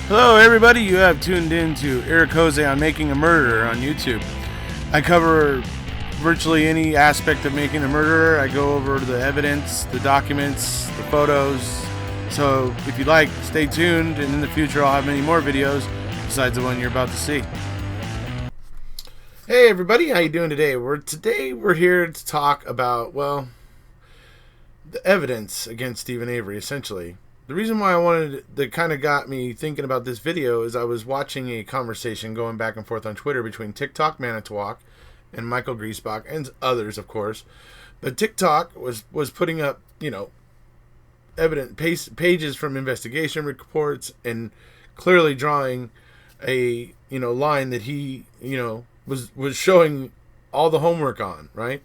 Hello everybody, you have tuned in to Eric Jose on Making a Murderer on YouTube. I cover virtually any aspect of making a murderer. I go over the evidence, the documents, the photos. So if you like, stay tuned, and in the future I'll have many more videos besides the one you're about to see. Hey everybody, how you doing today? We're here to talk about, well, the evidence against Steven Avery, essentially. The reason why I wanted that kind of got me thinking about this video is I was watching a conversation going back and forth on Twitter between TikTok Manitowoc and Michael Griesbach and others, of course. But TikTok was putting up, pages from investigation reports and clearly drawing a, line that he, was showing all the homework on, right?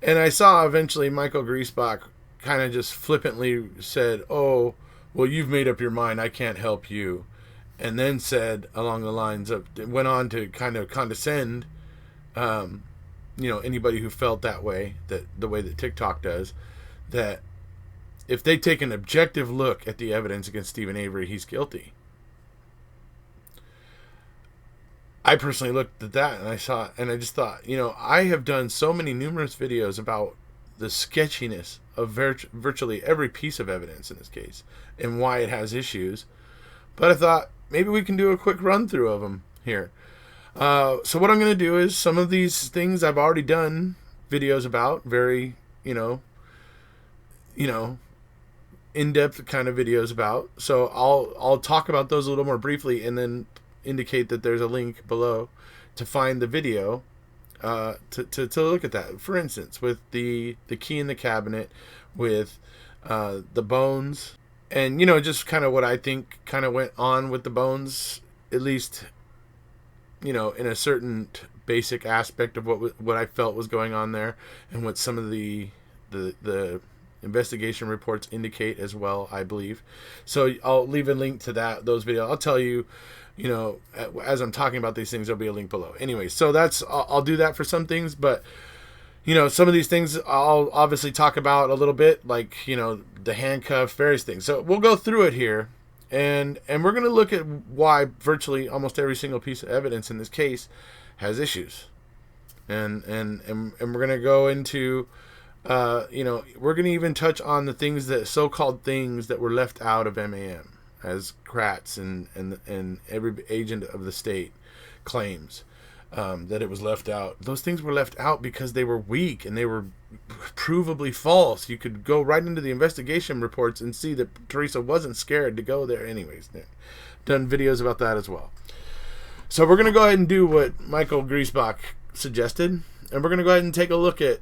And I saw eventually Michael Griesbach kind of just flippantly said, "Oh, well, you've made up your mind. I can't help you." And then said along the lines of, went on to kind of condescend, anybody who felt that way, that the way that TikTok does, that if they take an objective look at the evidence against Steven Avery, he's guilty. I personally looked at that and I just thought, I have done so many numerous videos about the sketchiness of virtually every piece of evidence in this case and why it has issues. But I thought maybe we can do a quick run through of them here. So what I'm going to do is some of these things I've already done videos about, very, in-depth kind of videos about. So I'll talk about those a little more briefly and then indicate that there's a link below to find the video to look at that. For instance, with the key in the cabinet, with the bones, and just kind of what I think kind of went on with the bones, at least in a certain basic aspect of what I felt was going on there, and what some of the investigation reports indicate as well, I believe. So I'll leave a link to those videos. I'll tell you, as I'm talking about these things, there'll be a link below. Anyway, so I'll do that for some things, but some of these things I'll obviously talk about a little bit, like the handcuffs, various things. So we'll go through it here, and we're going to look at why virtually almost every single piece of evidence in this case has issues, and we're going to go into we're going to even touch on the things that so-called things that were left out of MAM, as Kratz and every agent of the state claims that it was left out. Those things were left out because they were weak and they were provably false. You could go right into the investigation reports and see that Teresa wasn't scared to go there. Anyways, done videos about that as well. So we're going to go ahead and do what Michael Griesbach suggested, and we're going to go ahead and take a look at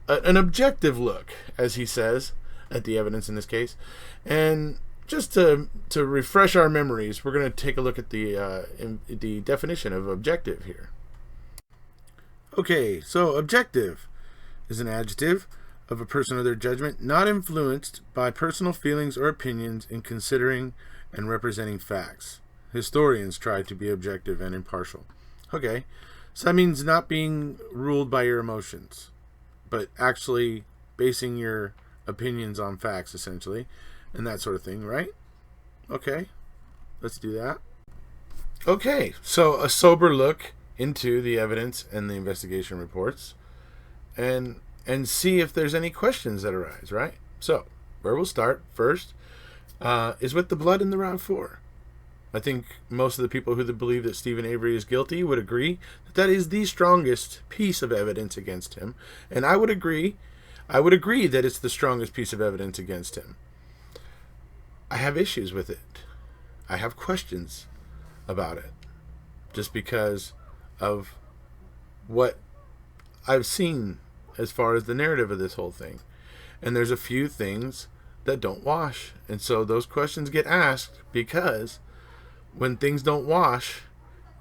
an objective look, as he says, at the evidence in this case. And just to refresh our memories, we're going to take a look at the definition of objective here. Okay, so objective is an adjective of a person or their judgment not influenced by personal feelings or opinions in considering and representing facts. Historians try to be objective and impartial. Okay, so that means not being ruled by your emotions, but actually basing your opinions on facts, essentially, and that sort of thing, right? Okay, let's do that. Okay, so a sober look into the evidence and the investigation reports, and see if there's any questions that arise, right? So, where we'll start first is with the blood in the RAV4. I think most of the people who believe that Steven Avery is guilty would agree that that is the strongest piece of evidence against him. And I would agree that it's the strongest piece of evidence against him. I have issues with it. I have questions about it, just because of what I've seen as far as the narrative of this whole thing. And there's a few things that don't wash. And so those questions get asked because when things don't wash,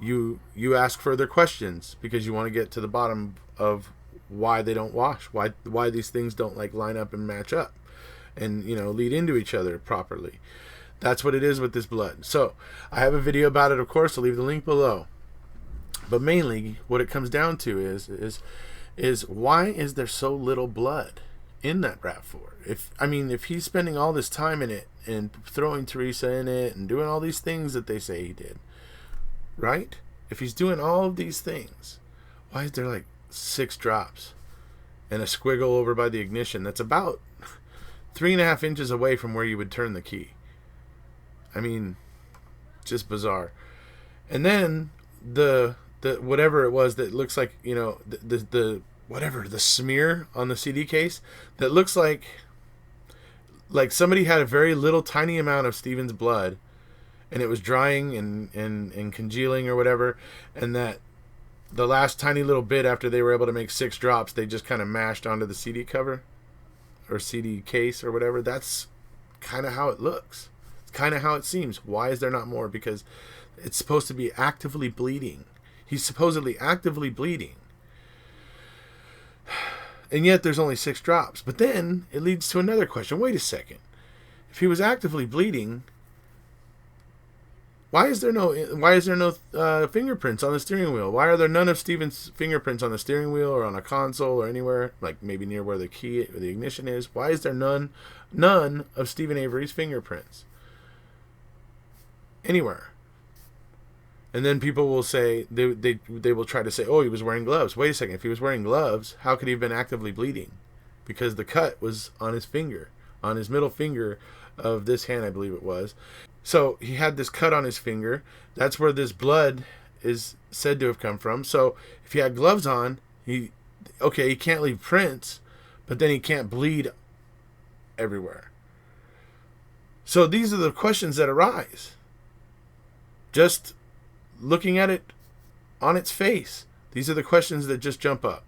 you ask further questions because you want to get to the bottom of why they don't wash, why these things don't line up and match up and lead into each other properly. That's what it is with this blood. So I have a video about it, of course. I'll leave the link below. But mainly what it comes down to is why is there so little blood in that RAV4. If he's spending all this time in it and throwing Teresa in it and doing all these things that they say he did, right? If he's doing all of these things, why is there like 6 drops and a squiggle over by the ignition that's about 3.5 inches away from where you would turn the key? Just bizarre. And then the whatever it was that looks like, the smear on the CD case that looks like somebody had a very little tiny amount of Stephen's blood and it was drying and congealing or whatever, and that the last tiny little bit after they were able to make 6 drops, they just kind of mashed onto the CD cover or CD case or whatever. That's kind of how it looks. It's kind of how it seems. Why is there not more? Because it's supposed to be actively bleeding. He's supposedly actively bleeding. And yet there's only 6 drops. But then it leads to another question. Wait a second. If he was actively bleeding, why is there no fingerprints on the steering wheel? Why are there none of Stephen's fingerprints on the steering wheel or on a console or anywhere, like maybe near where the key or the ignition is? Why is there none of Stephen Avery's fingerprints anywhere? And then people will say, they will try to say, oh, he was wearing gloves. Wait a second. If he was wearing gloves, how could he have been actively bleeding? Because the cut was on his finger, on his middle finger of this hand, I believe it was. So he had this cut on his finger. That's where this blood is said to have come from. So if he had gloves on, he can't leave prints, but then he can't bleed everywhere. So these are the questions that arise. Just looking at it on its face, these are the questions that just jump up.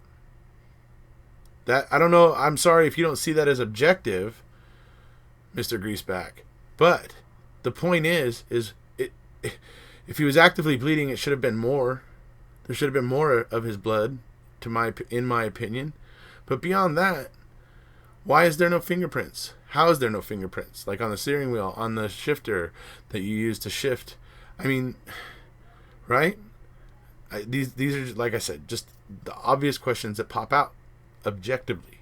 That, I don't know, I'm sorry if you don't see that as objective, Mr. Griesbach, but the point is if he was actively bleeding, it should have been more. There should have been more of his blood, in my opinion. But beyond that, why is there no fingerprints? How is there no fingerprints? Like on the steering wheel, on the shifter that you use to shift. Right? These are, like I said, just the obvious questions that pop out objectively.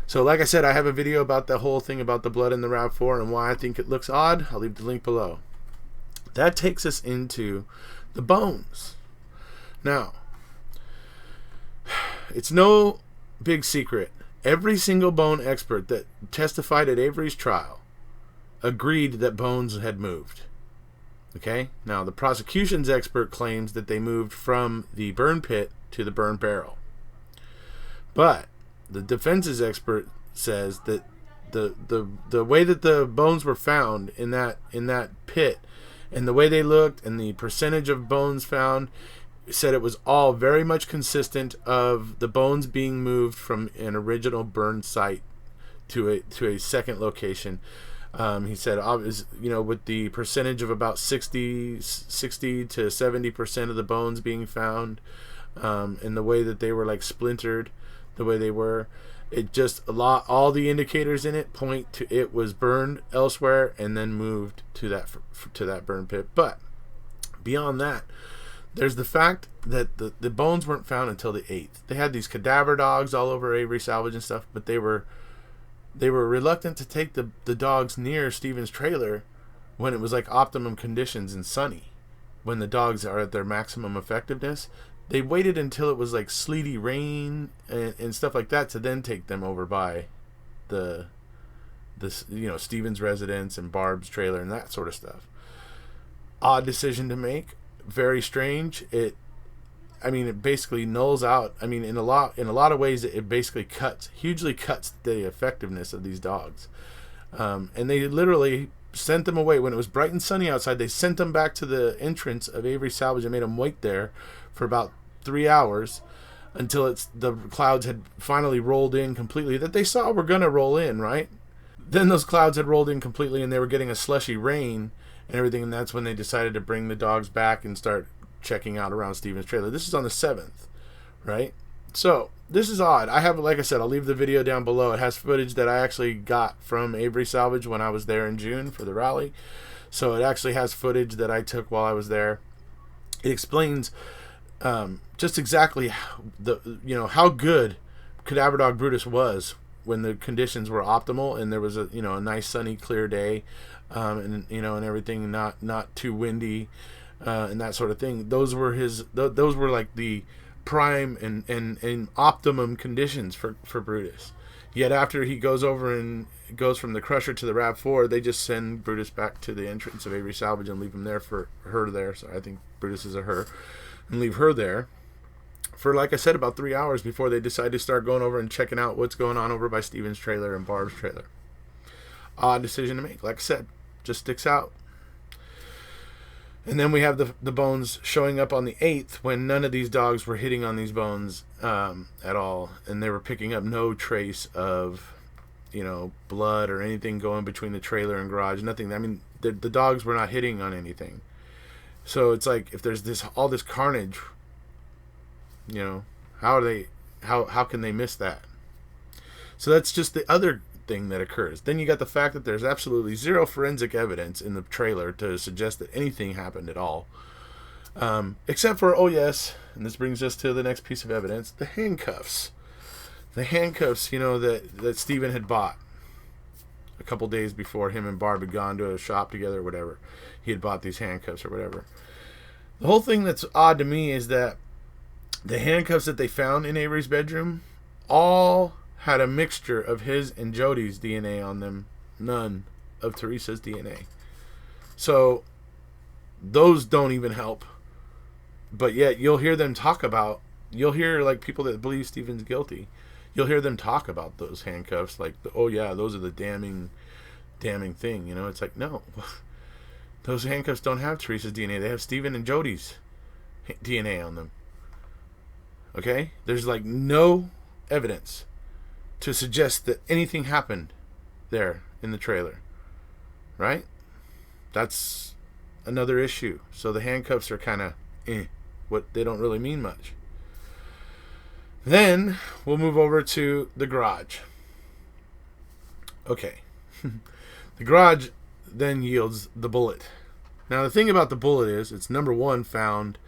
So like I said, I have a video about the whole thing about the blood in the RAV4 and why I think it looks odd. I'll leave the link below. That takes us into the bones. Now, it's no big secret. Every single bone expert that testified at Avery's trial agreed that bones had moved. Okay? Now, the prosecution's expert claims that they moved from the burn pit to the burn barrel. But the defense's expert says that the way that the bones were found in that pit and the way they looked and the percentage of bones found said it was all very much consistent of the bones being moved from an original burn site to a second location. He said, with the percentage of about 60 to 70% of the bones being found, and the way that they were like splintered, the way they were, it just all the indicators in it point to it was burned elsewhere and then moved to that burn pit. But beyond that, there's the fact that the bones weren't found until the 8th. They had these cadaver dogs all over Avery Salvage and stuff, but they were reluctant to take the dogs near Stephen's trailer when it was like optimum conditions and sunny, when the dogs are at their maximum effectiveness. They waited until it was like sleety rain and stuff like that to then take them over by the Stephen's residence and Barb's trailer and that sort of stuff. Odd decision to make, very strange. It basically nulls out. In a lot of ways, it basically hugely cuts the effectiveness of these dogs. And they literally sent them away when it was bright and sunny outside. They sent them back to the entrance of Avery Salvage and made them wait there for about 3 hours until the clouds had finally rolled in completely, that they saw were gonna roll in, right? Then those clouds had rolled in completely and they were getting a slushy rain and everything, and that's when they decided to bring the dogs back and start checking out around Stephen's trailer. This is on the 7th, right? So this is odd. I have, like I said, I'll leave the video down below. It has footage that I actually got from Avery Salvage when I was there in June for the rally. So it actually has footage that I took while I was there. It explains just exactly how good Cadaver Dog Brutus was when the conditions were optimal and there was a a nice sunny clear day, and and everything not too windy, and that sort of thing. Those were those were like the prime and optimum conditions for Brutus. Yet after he goes over and goes from the Crusher to the RAV4, they just send Brutus back to the entrance of Avery Salvage and leave him there for her there. So I think Brutus is a her, and leave her there for, like I said, about 3 hours before they decide to start going over and checking out what's going on over by Steven's trailer and Barb's trailer. Odd decision to make. Like I said, just sticks out. And then we have the bones showing up on the 8th when none of these dogs were hitting on these bones at all. And they were picking up no trace of, blood or anything going between the trailer and garage. Nothing. I mean, the dogs were not hitting on anything. So it's like, if there's all this carnage, how can they miss that? So that's just the other thing that occurs. Then you got the fact that there's absolutely zero forensic evidence in the trailer to suggest that anything happened at all, except for, and this brings us to the next piece of evidence, the handcuffs that Steven had bought a couple days before him and Barb had gone to a shop together or whatever. He had bought these handcuffs or whatever. The whole thing that's odd to me is that the handcuffs that they found in Avery's bedroom all had a mixture of his and Jody's DNA on them, none of Teresa's DNA. So those don't even help. But yet you'll hear them talk about, like people that believe Steven's guilty, you'll hear them talk about those handcuffs like, those are the damning thing. It's like, no, those handcuffs don't have Teresa's DNA. They have Steven and Jody's DNA on them. Okay? There's like no evidence to suggest that anything happened there in the trailer. Right? That's another issue. So the handcuffs are kind of what they don't really mean much. Then we'll move over to the garage. Okay. The garage then yields the bullet. Now the thing about the bullet is it's number one found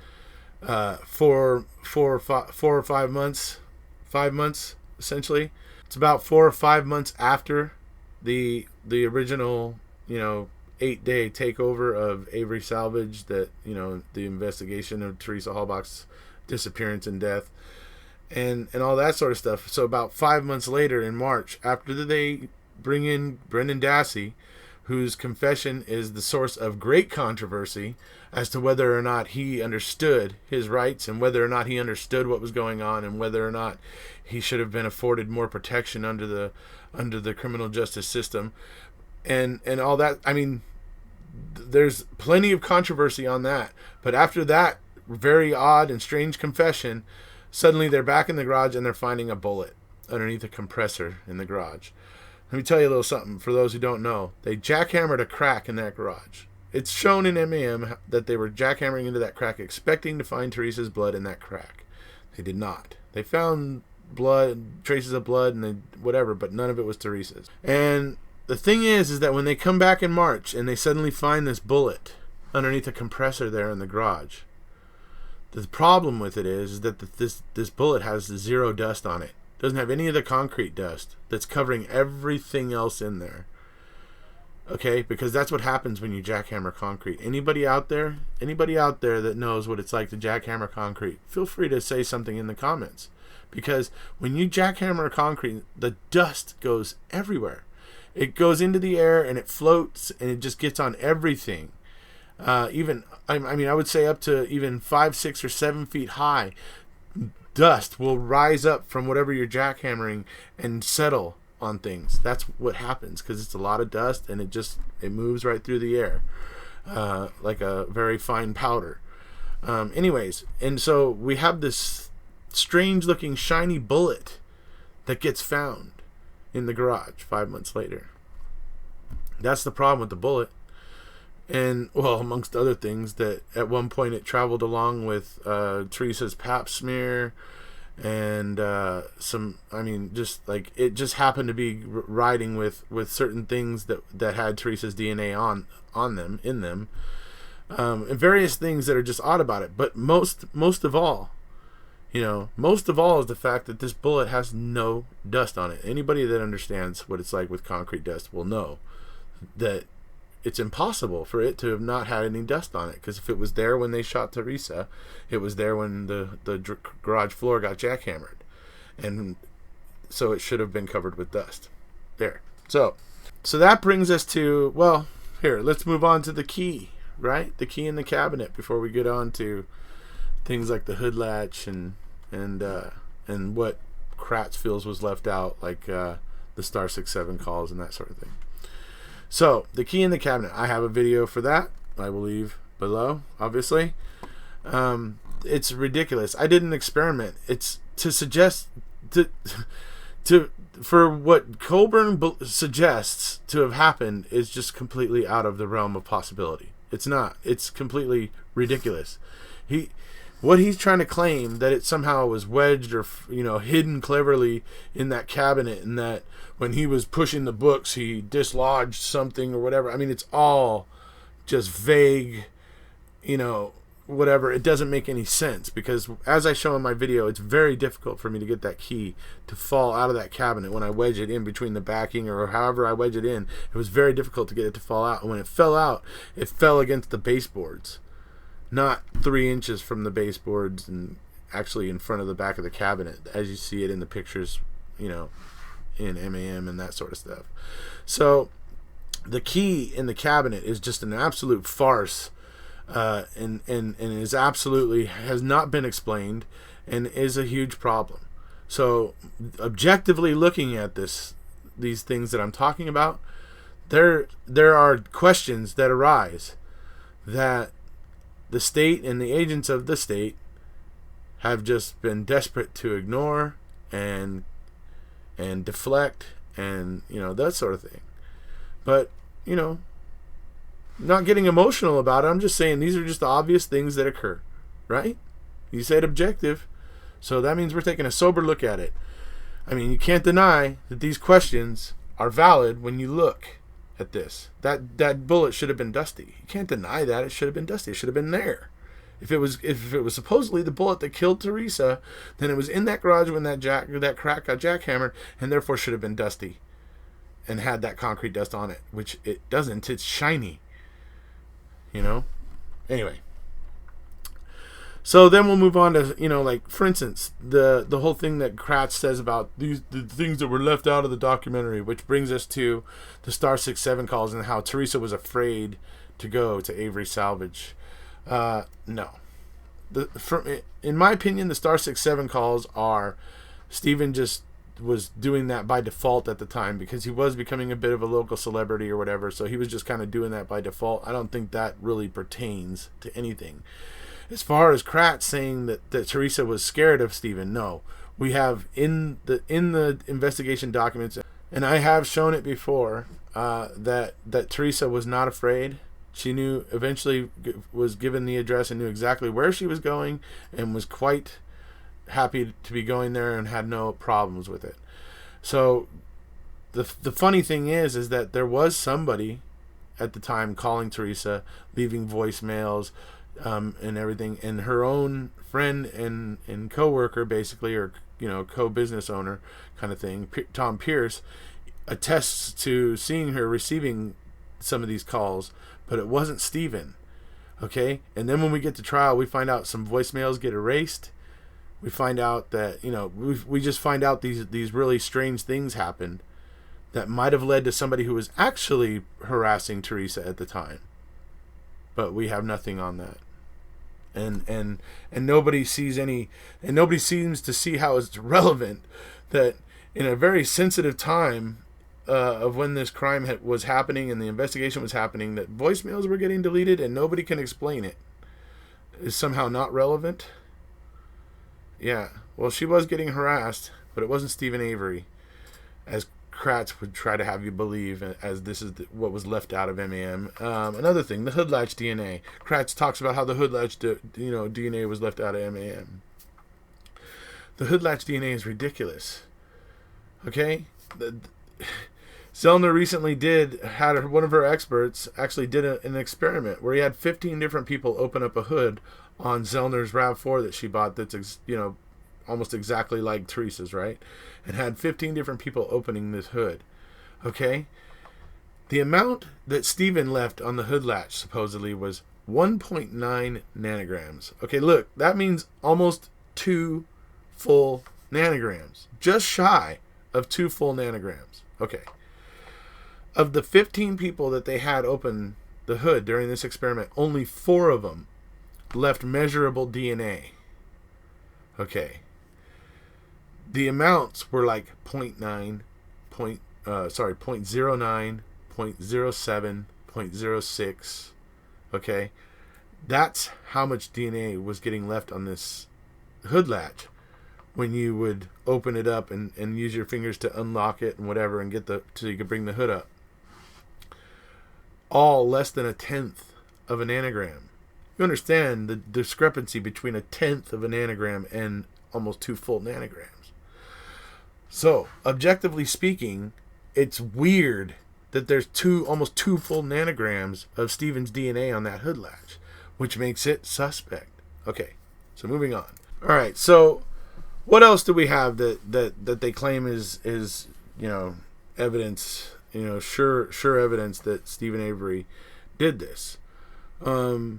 4 or 5 months, 5 months essentially. It's about 4 or 5 months after the original 8-day takeover of Avery Salvage, that the investigation of Teresa Halbach's disappearance and death, and all that sort of stuff. So about 5 months later, in March, after they bring in Brendan Dassey, whose confession is the source of great controversy as to whether or not he understood his rights and whether or not he understood what was going on and whether or not he should have been afforded more protection under the criminal justice system and all that. I mean, there's plenty of controversy on that. But after that very odd and strange confession, suddenly they're back in the garage and they're finding a bullet underneath a compressor in the garage. Let me tell you a little something for those who don't know. They jackhammered a crack in that garage. It's shown in MAM that they were jackhammering into that crack expecting to find Teresa's blood in that crack. They did not. They found blood, traces of blood, and whatever, but none of it was Teresa's. And the thing is that when they come back in March and they suddenly find this bullet underneath a compressor there in the garage, the problem with it is that this bullet has zero dust on it. Doesn't have any of the concrete dust that's covering everything else in there. Okay, because that's what happens when you jackhammer concrete. Anybody out there that knows what it's like to jackhammer concrete, feel free to say something in the comments. Because when you jackhammer concrete, the dust goes everywhere. It goes into the air and it floats and it just gets on everything. I would say up to even 5, 6, or 7 feet high. Dust will rise up from whatever you're jackhammering and settle on things. That's what happens because it's a lot of dust and it moves right through the air like a very fine powder. Anyways, and so we have this strange looking shiny bullet that gets found in the garage 5 months later. That's the problem with the bullet. And, well, amongst other things, that at one point it traveled along with Teresa's pap smear and it just happened to be riding with certain things that had Teresa's DNA on them, in them, and various things that are just odd about it. But most of all Most of all is the fact that this bullet has no dust on it. Anybody that understands what it's like with concrete dust will know that it's impossible for it to have not had any dust on it, because if it was there when they shot Teresa, it was there when the garage floor got jackhammered, and so it should have been covered with dust. There. So that brings us to, well, here, let's move on to the key, right? The key in the cabinet before we get on to things like the hood latch and what Kratz feels was left out, like the star 6-7 calls and that sort of thing. So the key in the cabinet, I have a video for that. I will leave below, obviously. It's ridiculous. I did an experiment. It's to suggest for what Colburn suggests to have happened is just completely out of the realm of possibility. It's not. It's completely ridiculous. What he's trying to claim, that it somehow was wedged or hidden cleverly in that cabinet, and that when he was pushing the books he dislodged something or whatever. I mean, it's all just vague, whatever. It doesn't make any sense, because as I show in my video, it's very difficult for me to get that key to fall out of that cabinet when I wedge it in between the backing, or however I wedge it in. It was very difficult to get it to fall out, and when it fell out, it fell against the baseboards, not 3 inches from the baseboards, and actually in front of the back of the cabinet, as you see it in the pictures, in MAM and that sort of stuff. So the key in the cabinet is just an absolute farce, and is absolutely, has not been explained, and is a huge problem. So objectively looking at these things that I'm talking about, there are questions that arise that the state and the agents of the state have just been desperate to ignore and deflect and that sort of thing. But not getting emotional about it, I'm just saying these are just the obvious things that occur, right? You said objective, so that means we're taking a sober look at it. I mean, you can't deny that these questions are valid when you look at this. That bullet should have been dusty. You can't deny that. It should have been dusty. It should have been there. If it was supposedly the bullet that killed Teresa, then it was in that garage when that crack got jackhammered, and therefore should have been dusty and had that concrete dust on it, which it doesn't. It's shiny. Anyway. So then we'll move on to, like, for instance, the whole thing that Kratz says about the things that were left out of the documentary, which brings us to the star 6-7 calls and how Teresa was afraid to go to Avery Salvage. No. In my opinion, the star 6-7 calls are Stephen just was doing that by default at the time, because he was becoming a bit of a local celebrity or whatever, so he was just kind of doing that by default. I don't think that really pertains to anything. As far as Kratz saying that Teresa was scared of Stephen, no. We have in the investigation documents, and I have shown it before, that Teresa was not afraid. She knew, eventually was given the address and knew exactly where she was going, and was quite happy to be going there and had no problems with it. So the funny thing is that there was somebody at the time calling Teresa, leaving voicemails, and everything, and her own friend and co-worker, basically, or co-business owner kind of thing, Tom Pierce, attests to seeing her receiving some of these calls, but it wasn't Stephen. Okay? And then when we get to trial, we find out some voicemails get erased. We find out that, we just find out these really strange things happened that might have led to somebody who was actually harassing Teresa at the time. But we have nothing on that. And nobody sees any, and nobody seems to see how it's relevant that in a very sensitive time of when this crime was happening and the investigation was happening, that voicemails were getting deleted and nobody can explain it, is somehow not relevant. Yeah, well, she was getting harassed, but it wasn't Stephen Avery, as Kratz would try to have you believe, as this is what was left out of MAM. Another thing, the hood latch DNA. Kratz talks about how the hood latch DNA was left out of MAM. The hood latch DNA is ridiculous. Okay? Zellner recently had one of her experts actually did an experiment where he had 15 different people open up a hood on Zellner's RAV4 that she bought, that's almost exactly like Teresa's, right? And had 15 different people opening this hood. Okay? The amount that Stephen left on the hood latch supposedly was 1.9 nanograms. Okay, look, that means almost 2 full nanograms. Just shy of 2 full nanograms. Okay. Of the 15 people that they had open the hood during this experiment, only 4 of them left measurable DNA. Okay. The amounts were like 0.9, 0.09, 0.07, 0.06. Okay. That's how much DNA was getting left on this hood latch when you would open it up and use your fingers to unlock it and whatever and so you could bring the hood up. All less than 1/10 of a nanogram. You understand the discrepancy between 1/10 of a nanogram and almost 2 full nanograms. So, objectively speaking, it's weird that there's almost 2 full nanograms of Stephen's DNA on that hood latch, which makes it suspect. Okay, so moving on. All right, so what else do we have that they claim is evidence, sure evidence that Stephen Avery did this? Those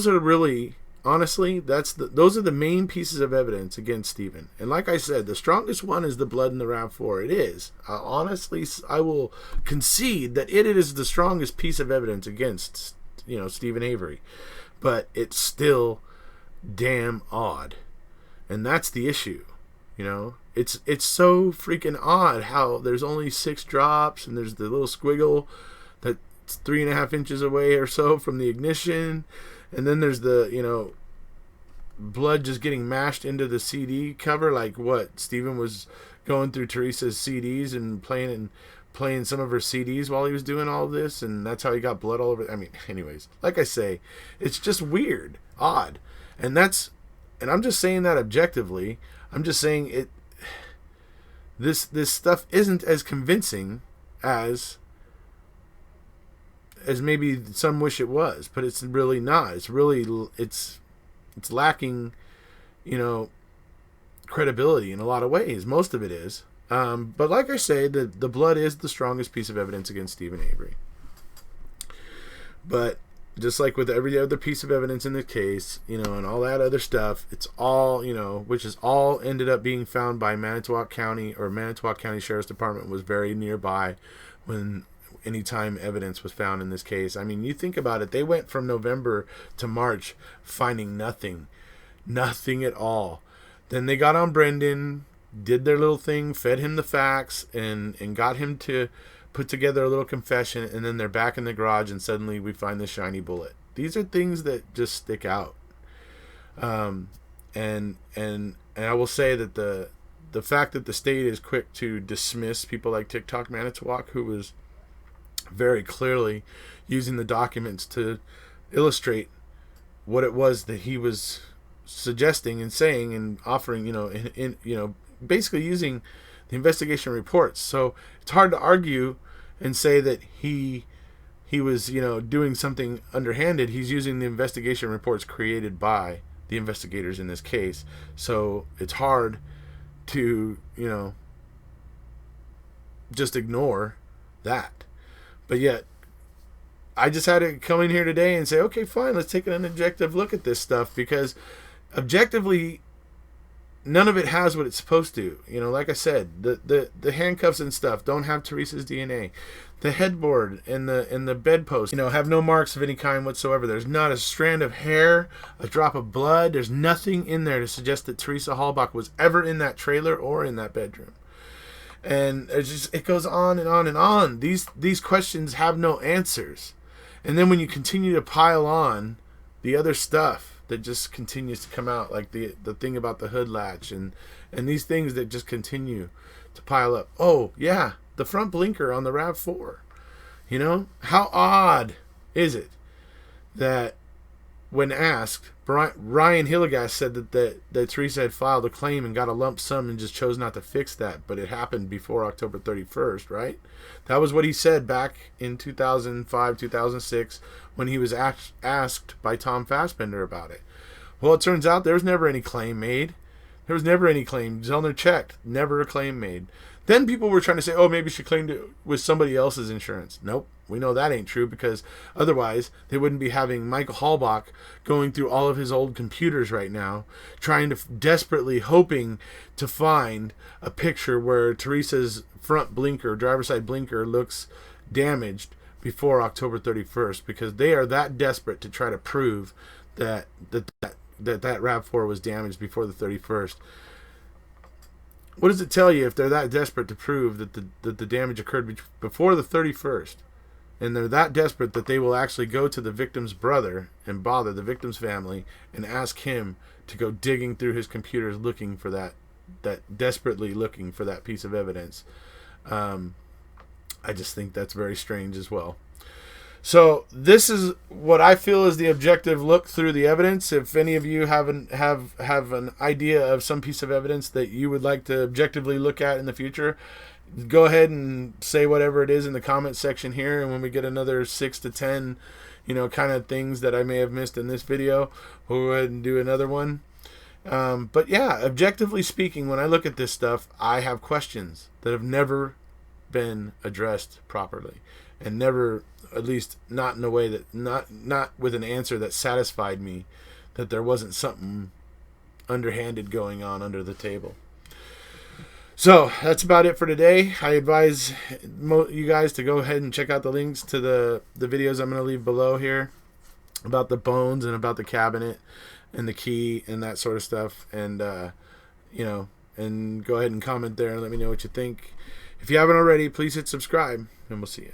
are really, honestly, those are the main pieces of evidence against Stephen. And like I said, the strongest one is the blood in the RAV4. It is. Honestly, I will concede that it is the strongest piece of evidence against, Stephen Avery. But it's still damn odd. And that's the issue. It's so freaking odd how there's only 6 drops and there's the little squiggle that's 3.5 inches away or so from the ignition, and then there's the blood just getting mashed into the CD cover, like what Stephen was going through Teresa's CDs and playing some of her CDs while he was doing all this, and that's how he got blood all over. I mean, anyways, like I say, it's just weird, odd, and I'm just saying that objectively. I'm just saying it. This stuff isn't as convincing as maybe some wish it was, but it's really not. It's lacking, credibility in a lot of ways. Most of it is. But like I say, the blood is the strongest piece of evidence against Stephen Avery. But just like with every other piece of evidence in the case, and all that other stuff, it's all, which is all ended up being found by Manitowoc County, or Manitowoc County Sheriff's Department was very nearby when anytime evidence was found in this case. I mean, you think about it, they went from November to March finding nothing at all. Then they got on Brendan, did their little thing, fed him the facts, and got him to put together a little confession, and then they're back in the garage and suddenly we find the shiny bullet. These are things that just stick out. And I will say that the fact that the state is quick to dismiss people like TikTok Manitowoc, who was very clearly using the documents to illustrate what it was that he was suggesting and saying and offering, basically using the investigation reports. So it's hard to argue and say that he was, doing something underhanded. He's using the investigation reports created by the investigators in this case. So it's hard to, just ignore that. But yet, I just had to come in here today and say, okay, fine, let's take an objective look at this stuff, because objectively, none of it has what it's supposed to. Like I said, the handcuffs and stuff don't have Teresa's DNA. The headboard and the bedpost, have no marks of any kind whatsoever. There's not a strand of hair, a drop of blood. There's nothing in there to suggest that Teresa Halbach was ever in that trailer or in that bedroom. And it goes on and on and on. These questions have no answers. And then when you continue to pile on the other stuff that just continues to come out, like the thing about the hood latch and these things that just continue to pile up. Oh, yeah, the front blinker on the RAV4. How odd is it that when asked, Ryan Hilligas said that Teresa had filed a claim and got a lump sum and just chose not to fix that, but it happened before October 31st, right? That was what he said back in 2005, 2006, when he was asked by Tom Fassbender about it. Well, it turns out there was never any claim made. There was never any claim. Zellner checked. Never a claim made. Then people were trying to say, oh, maybe she claimed it with somebody else's insurance. Nope. We know that ain't true, because otherwise they wouldn't be having Michael Hallbach going through all of his old computers right now, trying to desperately hoping to find a picture where Teresa's front blinker, driver's side blinker, looks damaged before October 31st, because they are that desperate to try to prove that RAV4 was damaged before the 31st. What does it tell you if they're that desperate to prove that the damage occurred before the 31st? And they're that desperate that they will actually go to the victim's brother and bother the victim's family and ask him to go digging through his computers looking for that desperately looking for that piece of evidence. I just think that's very strange as well. So this is what I feel is the objective look through the evidence. If any of you have an idea of some piece of evidence that you would like to objectively look at in the future, go ahead and say whatever it is in the comment section here, and when we get another 6 to 10 kind of things that I may have missed in this video, we'll go ahead and do another one. But yeah, objectively speaking, when I look at this stuff, I have questions that have never been addressed properly, and never, at least not in a way that not with an answer that satisfied me that there wasn't something underhanded going on under the table. So that's about it for today. I advise you guys to go ahead and check out the links to the videos I'm going to leave below here about the bones and about the cabinet and the key and that sort of stuff. And, and go ahead and comment there and let me know what you think. If you haven't already, please hit subscribe, and we'll see you.